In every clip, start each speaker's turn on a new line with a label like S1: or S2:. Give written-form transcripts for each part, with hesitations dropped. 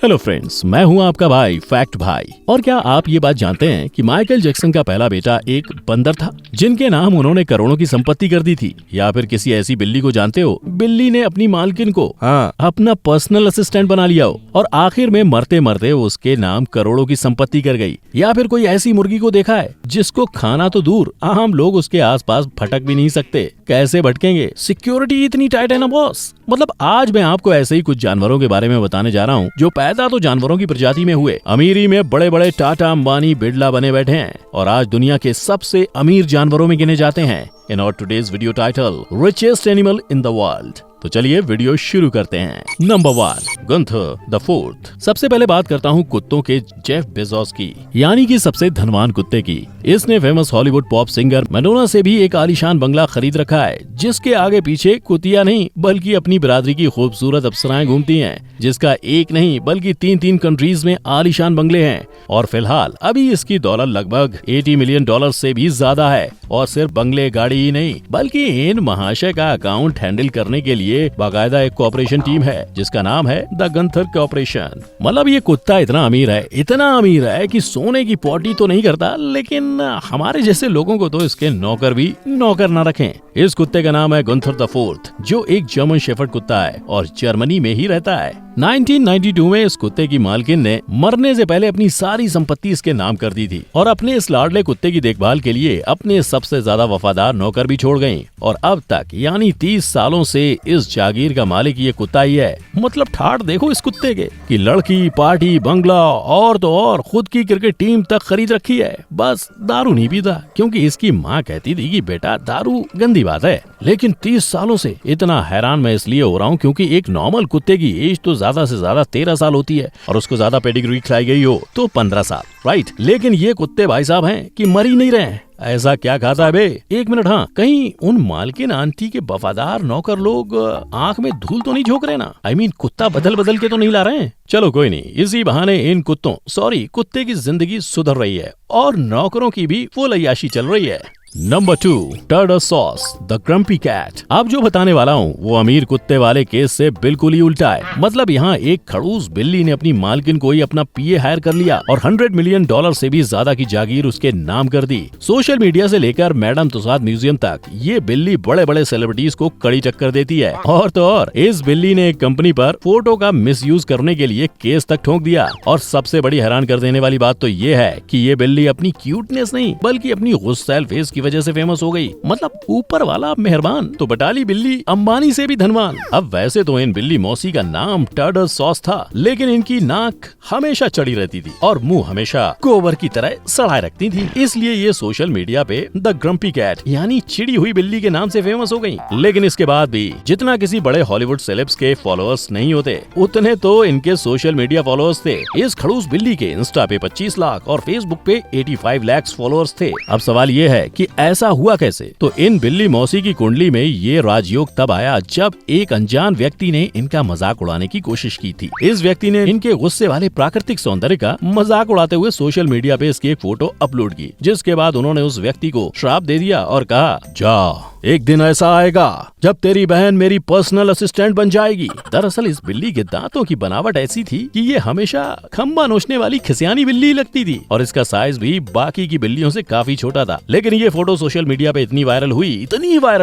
S1: Hello friends, मैं हूं आपका भाई फैक्ट भाई। और क्या आप ये बात जानते हैं कि माइकल जैक्सन का पहला बेटा एक बंदर था जिनके नाम उन्होंने करोड़ों की संपत्ति कर दी थी? या फिर किसी ऐसी बिल्ली को जानते हो, बिल्ली ने अपनी मालकिन को अपना पर्सनल असिस्टेंट बना लिया हो और आखिर में मरते मरते उसके नाम करोड़ों की संपत्ति कर गई? या फिर कोई ऐसी मुर्गी को देखा है जिसको खाना तो दूर, आम लोग उसके आसपास भटक भी नहीं सकते? कैसे भटकेंगे? सिक्योरिटी इतनी टाइट है ना बॉस। मतलब आज मैं आपको ऐसे ही कुछ जानवरों के बारे में बताने जा रहा हूँ जो पैदा तो जानवरों की प्रजाति में हुए, अमीरी में बड़े बड़े टाटा अंबानी बिरला बने बैठे हैं और आज दुनिया के सबसे अमीर जानवरों में गिने जाते हैं। In our today's video title, richest animal in the world. तो चलिए वीडियो शुरू करते हैं। Number 1, Gunther the fourth. सबसे पहले बात करता हूँ कुत्तों के जेफ बेजोस की, यानी कि सबसे धनवान कुत्ते की। इसने famous Hollywood pop singer Madonna से भी एक आलीशान बंगला खरीद रखा है, जिसके आगे पीछे कुतिया नहीं बल्कि अपनी बिरादरी की खूबसूरत अप्सराएं घूमती हैं, जिसका एक नहीं बल्कि 3 कंट्रीज में आलीशान बंगले हैं। और फिलहाल अभी इसकी दौलत लगभग $80 मिलियन से भी ज्यादा है। और सिर्फ बंगले गाड़ी ही नहीं बल्कि इन महाशय का अकाउंट हैंडल करने के लिए बाकायदा एक कॉर्पोरेशन टीम है जिसका नाम है द गंथर कॉर्पोरेशन। मतलब ये कुत्ता इतना अमीर है कि सोने की पोटी तो नहीं करता, लेकिन हमारे जैसे लोगों को तो इसके नौकर भी नौकर न रखें। इस कुत्ते का नाम है गुंथर द फोर्थ, जो एक जर्मन शेफर्ड कुत्ता है और जर्मनी में ही रहता है। 1992 में इस कुत्ते की मालकिन ने मरने से पहले अपनी सारी संपत्ति इसके नाम कर दी थी और अपने इस लाडले कुत्ते की देखभाल के लिए अपने सबसे ज्यादा वफादार नौकर भी छोड़ गयी। और अब तक यानी 30 सालों से इस जागीर का मालिक ये कुत्ता ही है। मतलब ठाठ देखो इस कुत्ते के कि लड़की, पार्टी, बंगला और तो और खुद की क्रिकेट टीम तक खरीद रखी है। बस दारू नहीं पीता, क्योंकि इसकी माँ कहती थी कि बेटा दारू गंदी बात है। लेकिन 30 सालों से इतना हैरान मैं इसलिए हो रहा हूँ क्योंकि एक नॉर्मल कुत्ते की एज तो ज्यादा से ज्यादा 13 साल होती है और उसको ज्यादा पेडिग्री खिलाई गई हो तो 15 साल, राइट। लेकिन ये कुत्ते भाई साहब हैं कि मर ही नहीं रहे हैं। ऐसा क्या खाता है बे? एक मिनट, हाँ, कहीं उन मालकिन आंटी के वफादार नौकर लोग आंख में धूल तो नहीं झोंक रहे ना? I mean, कुत्ता बदल के तो नहीं ला रहे हैं? चलो कोई नहीं, इसी बहाने इन कुत्ते की जिंदगी सुधर रही है और नौकरों की भी फुल अय्याशी चल रही है। Number 2, Tardar Sauce the grumpy cat. अब जो बताने वाला हूँ वो अमीर कुत्ते वाले केस से बिल्कुल ही उल्टा है। मतलब यहाँ एक खड़ूस बिल्ली ने अपनी मालकिन को ही अपना पीए हायर कर लिया और $100 मिलियन से भी ज्यादा की जागीर उसके नाम कर दी। सोशल मीडिया से लेकर मैडम तुसाद म्यूजियम तक ये बिल्ली बड़े बड़े सेलिब्रिटीज को कड़ी टक्कर देती है। और तो और इस बिल्ली ने एक कंपनी पर फोटो का मिसयूज करने के लिए केस तक ठोक दिया। और सबसे बड़ी हैरान कर देने वाली बात तो ये है कि ये बिल्ली अपनी क्यूटनेस नहीं बल्कि अपनी गुस्सैल फेस वजह से फेमस हो गई। मतलब ऊपर वाला मेहरबान तो बटाली बिल्ली अंबानी से भी धनवान। अब वैसे तो इन बिल्ली मौसी का नाम टर्टल सॉस था, लेकिन इनकी नाक हमेशा चढ़ी रहती थी और मुंह हमेशा गोबर की तरह सड़ाए रखती थी। इसलिए ये सोशल मीडिया पे द ग्रम्पी कैट यानी चिड़ी हुई बिल्ली के नाम से फेमस हो गई। लेकिन इसके बाद भी जितना किसी बड़े हॉलीवुड सेलेब्स के फॉलोअर्स नहीं होते, उतने तो इनके सोशल मीडिया फॉलोअर्स थे। इस खड़ूस बिल्ली के इंस्टा पे 25 लाख और फेसबुक पे 85 लाख फॉलोअर्स थे। अब सवाल ये है कि ऐसा हुआ कैसे? तो इन बिल्ली मौसी की कुंडली में ये राजयोग तब आया जब एक अनजान व्यक्ति ने इनका मजाक उड़ाने की कोशिश की थी। इस व्यक्ति ने इनके गुस्से वाले प्राकृतिक सौंदर्य का मजाक उड़ाते हुए सोशल मीडिया पे इसकी एक फोटो अपलोड की, जिसके बाद उन्होंने उस व्यक्ति को श्राप दे दिया और कहा, जा, एक दिन ऐसा आएगा जब तेरी बहन मेरी पर्सनल असिस्टेंट बन जाएगी। दरअसल इस बिल्ली के दांतों की बनावट ऐसी थी कि ये हमेशा खम्बा नोचने वाली खिसियानी बिल्ली लगती थी और इसका साइज भी बाकी की बिल्लियों से काफी छोटा था। लेकिन ये फोटो सोशल मीडिया पे इतनी वायरल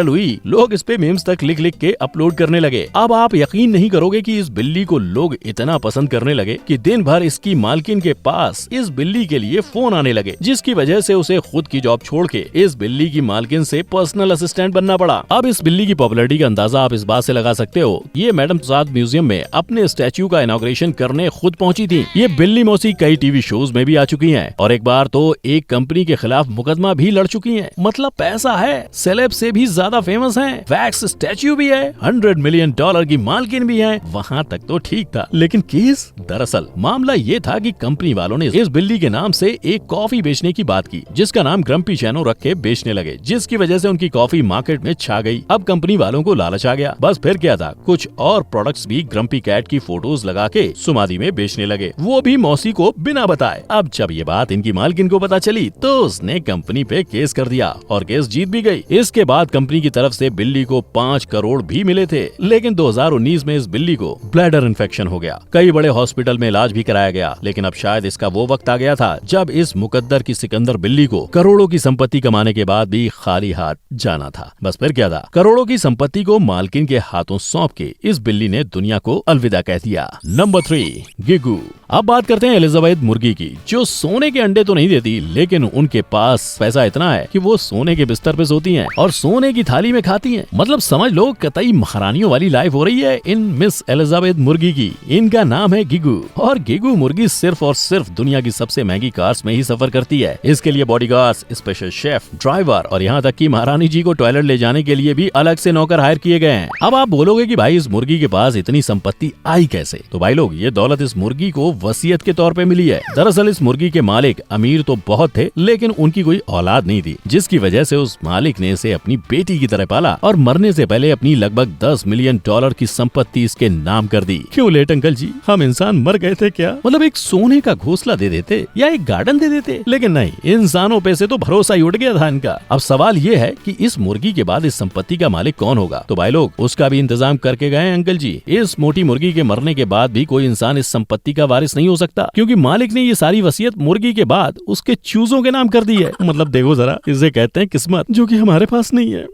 S1: हुई, लोग इस पे मीम्स तक लिख के अपलोड करने लगे। अब आप यकीन नहीं करोगे कि इस बिल्ली को लोग इतना पसंद करने लगे कि दिन भर इसकी मालकिन के पास इस बिल्ली के लिए फोन आने लगे, जिसकी वजह से उसे खुद की जॉब छोड़ के इस बिल्ली की मालकिन से पर्सनल असिस्टेंट बनना पड़ा। अब इस बिल्ली की पॉपुलैरिटी का अंदाजा आप इस बात से लगा सकते हो, ये मैडम तुसाद म्यूजियम में अपने स्टैच्यू का इनॉग्रेशन करने खुद पहुंची थी। ये बिल्ली मौसी कई टीवी शोज में भी आ चुकी हैं और एक बार तो एक कंपनी के खिलाफ मुकदमा भी लड़ चुकी हैं। मतलब पैसा है, सेलेब से भी ज्यादा फेमस हैं, वैक्स स्टैच्यू भी है, $100 मिलियन की मालकिन भी है। वहाँ तक तो ठीक था, लेकिन केस दरअसल मामला ये था कि कंपनी वालों ने इस बिल्ली के नाम से एक कॉफी बेचने की बात की, जिसका नाम ग्रम्पी चैनो रख के बेचने लगे, जिसकी वजह से उनकी कॉफी मार्केट में छा गई। अब कंपनी वालों को लालच आ गया। बस फिर क्या था, कुछ और प्रोडक्ट्स भी ग्रम्पी कैट की फोटोज लगा के सुमादी में बेचने लगे, वो भी मौसी को बिना बताए। अब जब ये बात इनकी मालकिन को पता चली तो उसने कंपनी पे केस कर दिया और केस जीत भी गई। इसके बाद कंपनी की तरफ से बिल्ली को 5 करोड़ भी मिले थे, लेकिन 2019 में इस बिल्ली को ब्लैडर इन्फेक्शन हो गया। कई बड़े हॉस्पिटल में इलाज भी कराया गया, लेकिन अब शायद इसका वो वक्त आ गया था जब इस मुकद्दर की सिकंदर बिल्ली को करोड़ों की संपत्ति कमाने के बाद भी खाली हाथ जाना था। बस फिर क्या था, करोड़ों की संपत्ति को मालकिन के हाथों सौंप के इस बिल्ली ने दुनिया को अलविदा कह दिया। नंबर 3, गिगू। अब बात करते हैं एलिजाबेथ मुर्गी की, जो सोने के अंडे तो नहीं देती, लेकिन उनके पास पैसा इतना है कि वो सोने के बिस्तर पे सोती हैं और सोने की थाली में खाती हैं। मतलब समझ लो कतई महारानियों वाली लाइफ हो रही है इन मिस एलिजाबेथ मुर्गी की। इनका नाम है गिगू और गिगू मुर्गी सिर्फ और सिर्फ दुनिया की सबसे महंगी कार्स में ही सफर करती है। इसके लिए बॉडीगार्ड्स, स्पेशल शेफ, ड्राइवर और यहाँ तक कि महारानी जी को टॉयलेट ले जाने के लिए भी अलग से नौकर हायर किए गए हैं। अब आप बोलोगे कि भाई इस मुर्गी के पास इतनी संपत्ति आई कैसे? तो भाई लोग, ये दौलत इस मुर्गी को वसीयत के तौर पे मिली है। दरअसल इस मुर्गी के मालिक अमीर तो बहुत थे, लेकिन उनकी कोई औलाद नहीं थी, जिसकी वजह से उस मालिक ने इसे अपनी बेटी की तरह पाला और मरने से पहले अपनी लगभग $10 मिलियन की संपत्ति इसके नाम कर दी। क्यों लेट अंकल जी, हम इंसान मर गए थे क्या? मतलब एक सोने का घोंसला दे देते या एक गार्डन दे देते, लेकिन नहीं, इंसानों पे से तो भरोसा ही उठ गया था इनका। अब सवाल ये है कि इस मुर्गी के बाद इस संपत्ति का मालिक कौन होगा? तो भाई लोग, उसका भी इंतजाम करके गए अंकल जी। इस मोटी मुर्गी के मरने के बाद भी कोई इंसान इस संपत्ति का वारिस नहीं हो सकता, क्योंकि मालिक ने ये सारी वसीयत मुर्गी के बाद उसके चूजों के नाम कर दी है। मतलब देखो जरा, इसे कहते हैं किस्मत, जो कि हमारे पास नहीं है।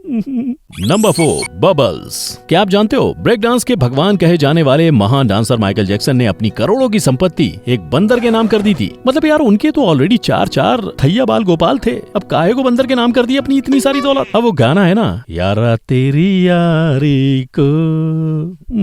S1: Number 4, bubbles. क्या आप जानते हो, ब्रेक डांस के भगवान कहे जाने वाले महान डांसर माइकल जैक्सन ने अपनी करोड़ों की संपत्ति एक बंदर के नाम कर दी थी। मतलब यार, उनके तो ऑलरेडी 4 थैया बाल गोपाल थे, अब काहे को बंदर के नाम कर दी अपनी इतनी सारी दौलत? अब वो गाना है ना, यारा तेरी यारी को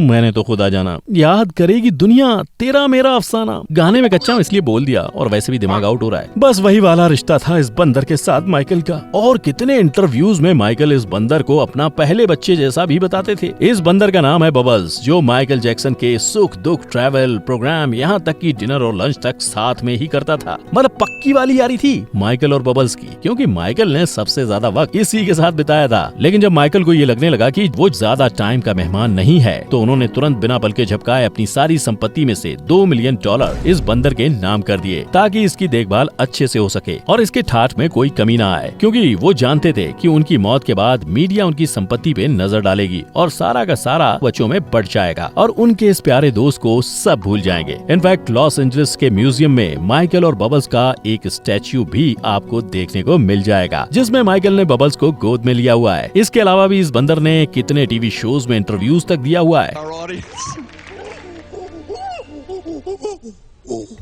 S1: मैंने तो खुदा जाना, याद करेगी दुनिया तेरा मेरा अफसाना। गाने में कच्चा हूं इसलिए बोल दिया, और वैसे भी दिमाग आउट हो रहा है। बस वही वाला रिश्ता था इस बंदर के साथ माइकल का। और कितने इंटरव्यूज में माइकल इस बंदर को अपना पहले बच्चे जैसा भी बताते थे। इस बंदर का नाम है बबल्स, जो माइकल जैक्सन के सुख दुख, ट्रैवल, प्रोग्राम, यहाँ तक कि डिनर और लंच तक साथ में ही करता था। मतलब पक्की वाली यारी थी माइकल और बबल्स की, क्योंकि माइकल ने सबसे ज्यादा वक्त इसी के साथ बिताया था। लेकिन जब माइकल को ये लगने लगा कि वो ज्यादा टाइम का मेहमान नहीं है, तो उन्होंने तुरंत बिना पल के झपकाए अपनी सारी संपत्ति में से $2 मिलियन इस बंदर के नाम कर दिए, ताकि इसकी देखभाल अच्छे से हो सके और इसके ठाठ में कोई कमी ना आए, क्योंकि वो जानते थे कि उनकी मौत के बाद मीडिया उनकी संपत्ति पे नजर डालेगी और सारा का सारा बच्चों में बढ़ जाएगा और उनके इस प्यारे दोस्त को सब भूल जाएंगे। इनफैक्ट लॉस एंजलिस के म्यूजियम में माइकल और बबल्स का एक स्टैच्यू भी आपको देखने को मिल जाएगा, जिसमें माइकल ने बबल्स को गोद में लिया हुआ है। इसके अलावा भी इस बंदर ने कितने टीवी शोज में इंटरव्यूज तक दिया हुआ है,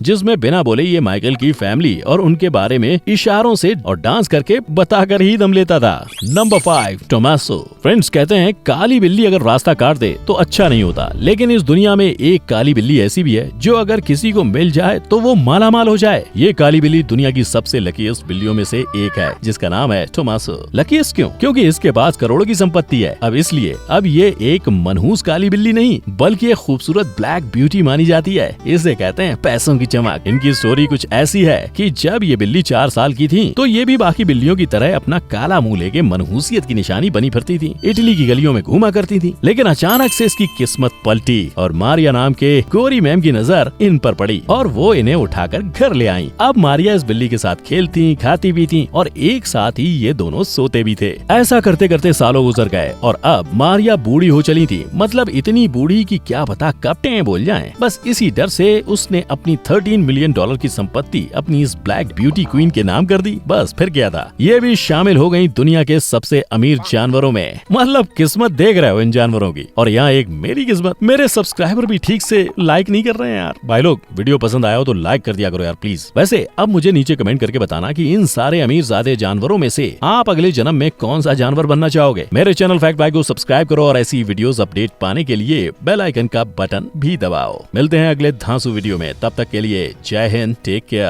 S1: जिसमें बिना बोले ये माइकल की फैमिली और उनके बारे में इशारों से और डांस करके बताकर ही दम लेता था। Number 5, Tommaso. फ्रेंड्स, कहते हैं काली बिल्ली अगर रास्ता काट दे तो अच्छा नहीं होता, लेकिन इस दुनिया में एक काली बिल्ली ऐसी भी है जो अगर किसी को मिल जाए तो वो माला माल हो जाए। ये काली बिल्ली दुनिया की सबसे लकीस्ट बिल्लियों में से एक है, जिसका नाम है टोमासो। लकीस्ट क्यों? क्योंकि इसके पास करोड़ों की संपत्ति है। अब इसलिए अब ये एक मनहूस काली बिल्ली नहीं, बल्कि एक खूबसूरत ब्लैक ब्यूटी मानी जाती है। इसे कहते हैं पैसों की चमक। इनकी स्टोरी कुछ ऐसी है कि जब ये बिल्ली 4 साल की थी, तो ये भी बाकी बिल्लियों की तरह अपना काला मुंह लेके मनहूसियत की निशानी बनी फिरती थी। इटली की गलियों में घूमा करती थी, लेकिन अचानक से इसकी किस्मत पलटी और मारिया नाम के गोरी मैम की नजर इन पर पड़ी और वो इन्हें उठाकर घर ले आई। अब मारिया इस बिल्ली के साथ खेलती, खाती भी थी और एक साथ ही ये दोनों सोते भी थे। ऐसा करते करते सालों गुजर गए और अब मारिया बूढ़ी हो चली थी। मतलब इतनी बूढ़ी कि क्या पता कब टें बोल जाएं। बस इसी डर से उसने अपनी $13 मिलियन की संपत्ति अपनी इस ब्लैक ब्यूटी क्वीन के नाम कर दी। बस फिर क्या था, ये भी शामिल हो गई दुनिया के सबसे अमीर जानवरों में। मतलब किस्मत देख रहे हो इन जानवरों की। और यहाँ एक मेरी किस्मत, मेरे सब्सक्राइबर भी ठीक से लाइक नहीं कर रहे हैं यार। भाई लोग, वीडियो पसंद आया हो तो लाइक कर दिया करो यार प्लीज। वैसे अब मुझे नीचे कमेंट करके बताना कि इन सारे अमीर ज़ादे जानवरों में से आप अगले जन्म में कौन सा जानवर बनना चाहोगे। मेरे चैनल फैक्ट भाई को सब्सक्राइब करो और ऐसी वीडियोस अपडेट पाने के लिए बेल आइकन का बटन भी दबाओ। मिलते हैं अगले धांसू वीडियो में, तब तक के लिए जय हिंद, टेक केयर।